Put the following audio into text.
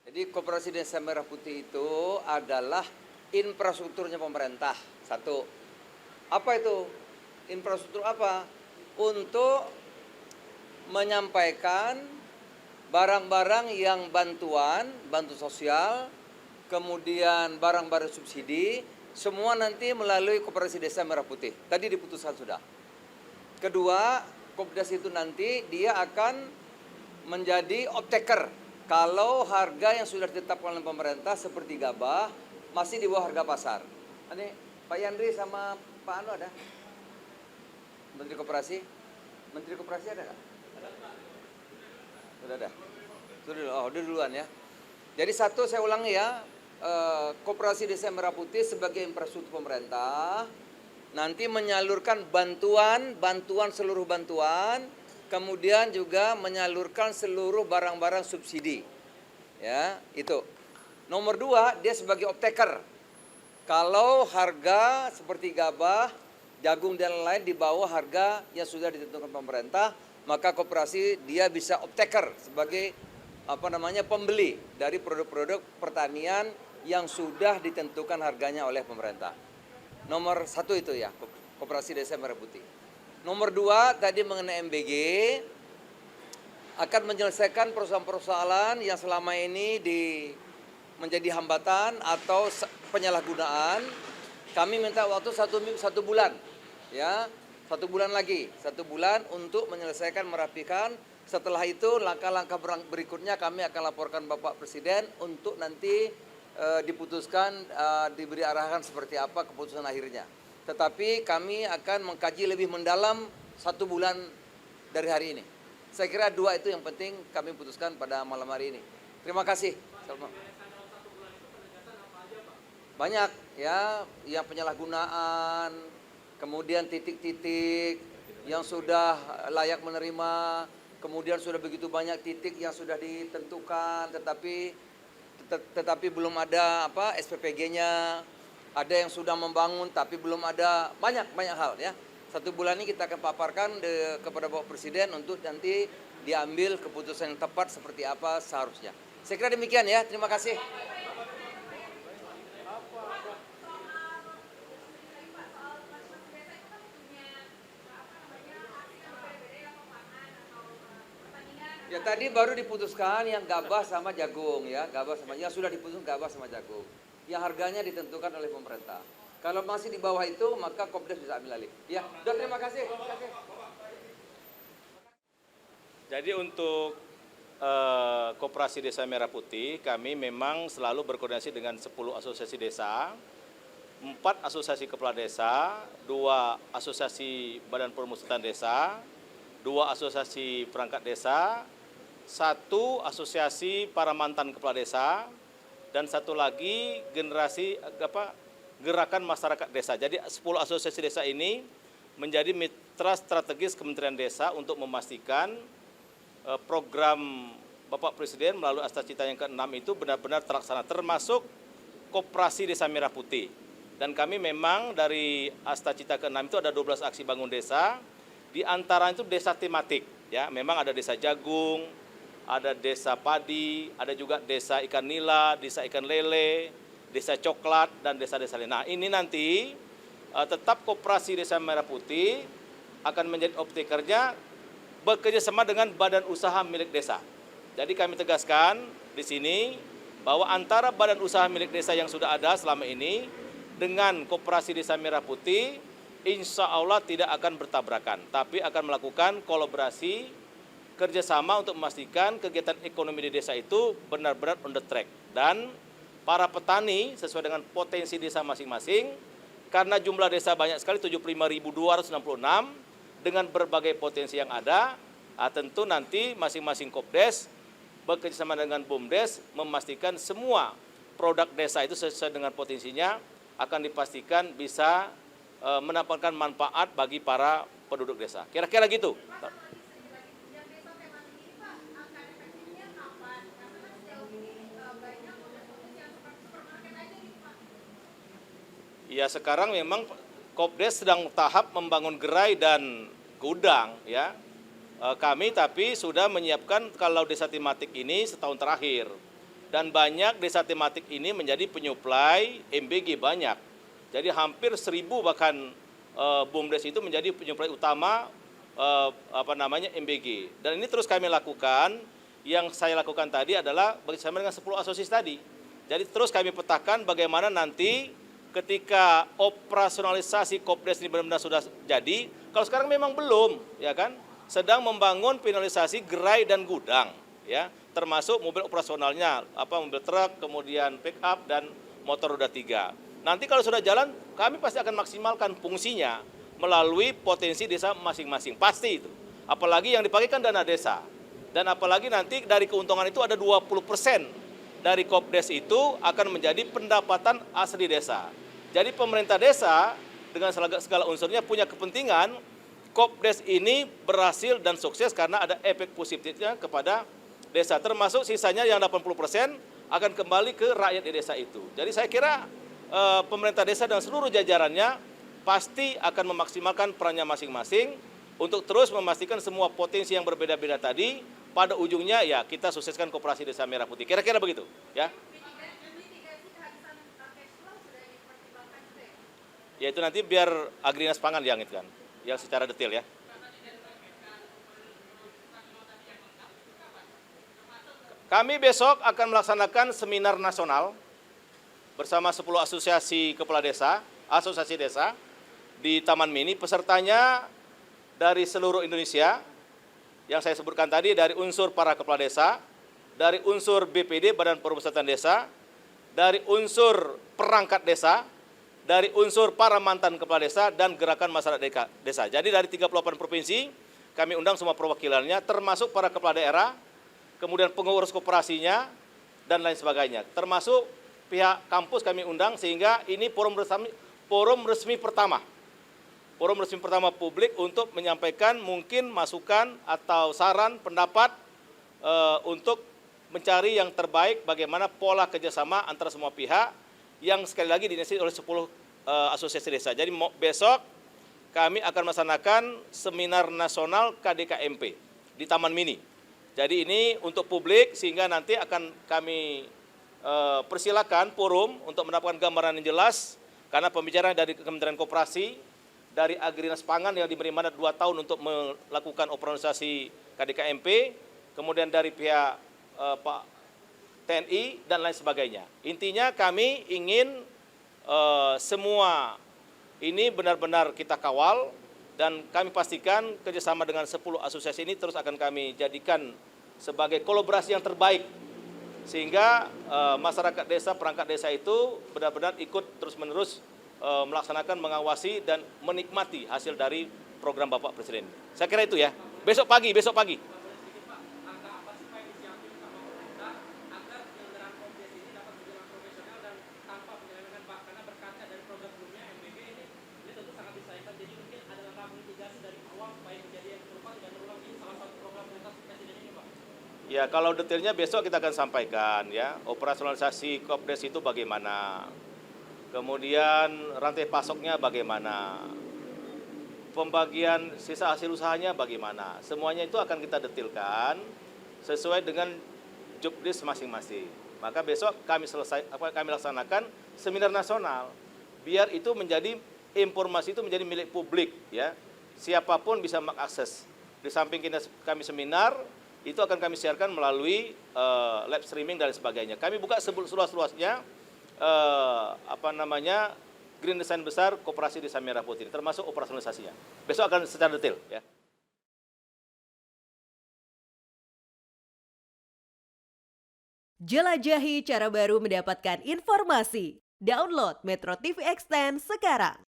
Jadi Koperasi Desa Merah Putih itu adalah infrastrukturnya pemerintah. Satu, apa itu? Infrastruktur apa? Untuk menyampaikan barang-barang yang bantu sosial, kemudian barang-barang subsidi, semua nanti melalui Koperasi Desa Merah Putih. Tadi diputuskan sudah. Kedua, Kopdas itu nanti dia akan menjadi off-taker. Kalau harga yang sudah ditetapkan oleh pemerintah seperti gabah masih di bawah harga pasar. Ini Pak Yandri sama Pak Anu ada? Menteri Koperasi? Menteri Koperasi ada nggak? Sudah ada. Sudah duluan ya. Jadi satu saya ulangi ya, Koperasi Desa Merah Putih sebagai infrastruktur pemerintah nanti menyalurkan bantuan seluruh bantuan, kemudian juga menyalurkan seluruh barang-barang subsidi. Ya, itu. Nomor dua, dia sebagai off-taker. Kalau harga seperti gabah, jagung dan lain-lain di bawah harga yang sudah ditentukan pemerintah, maka koperasi dia bisa off-taker sebagai pembeli dari produk-produk pertanian yang sudah ditentukan harganya oleh pemerintah. Nomor satu itu ya, Koperasi Desa Merah Putih. Nomor dua, tadi mengenai MBG, akan menyelesaikan persoalan-persoalan yang selama ini menjadi hambatan atau penyalahgunaan. Kami minta waktu satu bulan, ya, 1 bulan lagi, 1 bulan untuk menyelesaikan, merapikan. Setelah itu langkah-langkah berikutnya kami akan laporkan Bapak Presiden untuk nanti diputuskan, diberi arahan seperti apa keputusan akhirnya. Tetapi kami akan mengkaji lebih mendalam 1 bulan dari hari ini. Saya kira dua itu yang penting kami putuskan pada malam hari ini. Terima kasih. Banyak ya, yang penyalahgunaan, kemudian titik-titik yang sudah layak menerima, kemudian sudah begitu banyak titik yang sudah ditentukan, tetapi belum ada SPPG-nya, ada yang sudah membangun tapi belum ada, banyak hal ya. 1 bulan ini kita akan paparkan kepada Bapak Presiden untuk nanti diambil keputusan yang tepat seperti apa seharusnya. Saya kira demikian ya, terima kasih. Ya tadi baru diputuskan yang gabah sama jagung ya, yang sudah diputuskan gabah sama jagung. Yang harganya ditentukan oleh pemerintah. Kalau masih di bawah itu maka Kopdas bisa ambil alih. Ya, sudah terima kasih. Jadi untuk Koperasi Desa Merah Putih kami memang selalu berkoordinasi dengan 10 asosiasi desa, 4 asosiasi kepala desa, 2 asosiasi badan permusyawaratan desa, 2 asosiasi perangkat desa, 1 asosiasi para mantan kepala desa, dan 1 lagi gerakan masyarakat desa. Jadi 10 asosiasi desa ini menjadi mitra strategis Kementerian Desa untuk memastikan program Bapak Presiden melalui Asta Cita yang ke-6 itu benar-benar terlaksana, termasuk Koperasi Desa Merah Putih. Dan kami memang dari Asta Cita ke-6 itu ada 12 aksi bangun desa, di antara itu desa tematik. Ya, memang ada desa jagung, ada desa padi, ada juga desa ikan nila, desa ikan lele, desa coklat, dan desa-desa lain. Nah, ini nanti tetap Koperasi Desa Merah Putih akan menjadi off-takernya bekerja sama dengan badan usaha milik desa. Jadi kami tegaskan di sini bahwa antara badan usaha milik desa yang sudah ada selama ini dengan Koperasi Desa Merah Putih, insya Allah tidak akan bertabrakan, tapi akan melakukan kolaborasi kerjasama untuk memastikan kegiatan ekonomi di desa itu benar-benar on the track. Dan para petani sesuai dengan potensi desa masing-masing, karena jumlah desa banyak sekali, 75.266, dengan berbagai potensi yang ada, tentu nanti masing-masing Kopdes bekerjasama dengan BUMDes memastikan semua produk desa itu sesuai dengan potensinya akan dipastikan bisa mendapatkan manfaat bagi para penduduk desa. Kira-kira gitu. Ya, sekarang memang Kopdes sedang tahap membangun gerai dan gudang ya. Kami tapi sudah menyiapkan kalau desa tematik ini setahun terakhir. Dan banyak desa tematik ini menjadi penyuplai MBG banyak. Jadi hampir 1.000 bahkan BUMDes itu menjadi penyuplai utama MBG. Dan ini terus kami lakukan. Yang saya lakukan tadi adalah bersama dengan 10 asosiasi tadi. Jadi terus kami petakan bagaimana nanti ketika operasionalisasi Kopdes ini benar-benar sudah jadi. Kalau sekarang memang belum, ya kan? Sedang membangun finalisasi gerai dan gudang, ya, termasuk mobil operasionalnya, mobil truk, kemudian pick up dan motor roda 3. Nanti kalau sudah jalan, kami pasti akan maksimalkan fungsinya melalui potensi desa masing-masing, pasti itu. Apalagi yang dipakai kan dana desa. Dan apalagi nanti dari keuntungan itu ada 20% dari Kopdes itu akan menjadi pendapatan asli desa. Jadi pemerintah desa dengan segala unsurnya punya kepentingan Kopdes ini berhasil dan sukses karena ada efek positifnya kepada desa. Termasuk sisanya yang 80% akan kembali ke rakyat di desa itu. Jadi saya kira pemerintah desa dan seluruh jajarannya pasti akan memaksimalkan perannya masing-masing untuk terus memastikan semua potensi yang berbeda-beda tadi pada ujungnya ya kita sukseskan Koperasi Desa Merah Putih. Kira-kira begitu, ya. Ya itu nanti biar Agrinas Pangan yang itu kan, yang secara detail ya. Kami besok akan melaksanakan seminar nasional bersama 10 asosiasi kepala desa, asosiasi desa di Taman Mini. Pesertanya dari seluruh Indonesia, yang saya sebutkan tadi dari unsur para kepala desa, dari unsur BPD, Badan Perusahaan Desa, dari unsur perangkat desa, dari unsur para mantan kepala desa, dan gerakan masyarakat desa. Jadi dari 38 provinsi, kami undang semua perwakilannya, termasuk para kepala daerah, kemudian pengurus koperasinya, dan lain sebagainya. Termasuk pihak kampus kami undang, sehingga ini forum resmi pertama. Forum resmi pertama publik untuk menyampaikan mungkin masukan atau saran, pendapat untuk mencari yang terbaik bagaimana pola kerjasama antara semua pihak yang sekali lagi diinisiasi oleh 10 asosiasi desa. Jadi besok kami akan melaksanakan seminar nasional KDKMP di Taman Mini. Jadi ini untuk publik sehingga nanti akan kami persilakan forum untuk mendapatkan gambaran yang jelas karena pembicaraan dari Kementerian Koperasi, dari Agrinas Pangan yang diberi mandat 2 tahun untuk melakukan operasionalisasi KDKMP, kemudian dari pihak Pak TNI dan lain sebagainya. Intinya kami ingin semua ini benar-benar kita kawal dan kami pastikan kerjasama dengan 10 asosiasi ini terus akan kami jadikan sebagai kolaborasi yang terbaik sehingga masyarakat desa, perangkat desa itu benar-benar ikut terus-menerus melaksanakan, mengawasi dan menikmati hasil dari program Bapak Presiden. Saya kira itu ya. Besok pagi. Ya, kalau detailnya besok kita akan sampaikan ya. Operasionalisasi Kopdes itu bagaimana? Kemudian rantai pasoknya bagaimana? Pembagian sisa hasil usahanya bagaimana? Semuanya itu akan kita detailkan sesuai dengan jobdesk masing-masing. Maka besok kami laksanakan seminar nasional biar itu menjadi informasi itu menjadi milik publik ya. Siapapun bisa mengakses. Di samping kami seminar itu akan kami siarkan melalui live streaming dan sebagainya. Kami buka seluas-luasnya Green Design besar Koperasi Desa Merah Putih, termasuk operasionalisasinya. Besok akan secara detail ya. Jelajahi cara baru mendapatkan informasi. Download Metro TV Extend sekarang.